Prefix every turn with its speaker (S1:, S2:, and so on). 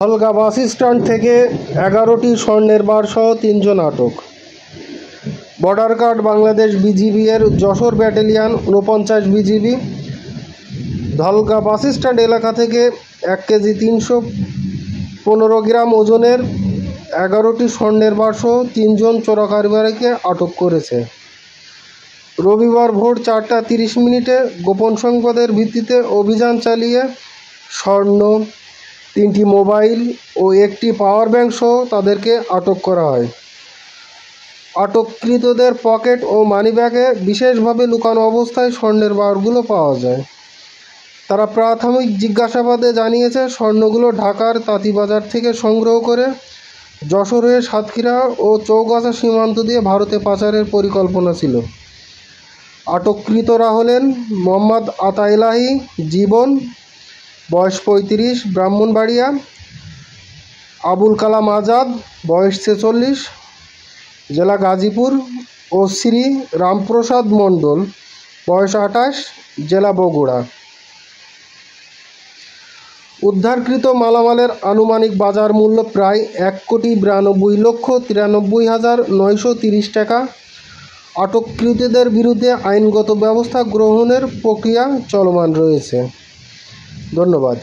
S1: হলগা bus stand থেকে 11টি স্বর্ণের বারসহ 3 জন আটক। বর্ডার গার্ড বাংলাদেশ বিজিবি এর Jessore battalion 49 BGB Dhalga bus stand এলাকা থেকে 1 কেজি 315 গ্রাম ওজনের 11টি স্বর্ণের বারসহ 3 জন চোরা কারবারিকে আটক করেছে। রবিবার ভোর 4টা 30 মিনিটে গোপন সংবাদের ভিত্তিতে অভিযান চালিয়ে স্বর্ণ, 3টি মোবাইল ও একটি পাওয়ার ব্যাংক সহ তাদেরকে আটক করা হয়। আটককৃতদের পকেট ও মানিব্যাগে বিশেষভাবে লুকানো অবস্থায় স্বর্ণের বারগুলো পাওয়া যায়। তারা প্রাথমিক জিজ্ঞাসাবাদে জানিয়েছে, স্বর্ণগুলো ঢাকার তাঁতীবাজার থেকে সংগ্রহ করে যশোর হয়ে সাতক্ষীরা ও চৌগাছা সীমান্ত দিয়ে ভারতে পাচারের পরিকল্পনা ছিল। আটককৃতরা হলেন মোহাম্মদ আতাইলাহি জীবন, বয়স 35, ব্রাহ্মণবাড়িয়া; আবুল কালাম আজাদ, বয়স 46, জেলা গাজীপুর; ও শ্রী রামপ্রসাদ মণ্ডল, বয়স 28, জেলা বগুড়া। উদ্ধারকৃত মালামালের আনুমানিক বাজার মূল্য প্রায় 1,92,93,930 টাকা। আটককৃতদের বিরুদ্ধে আইনগত ব্যবস্থা গ্রহণের প্রক্রিয়া চলমান রয়েছে। ধন্যবাদ।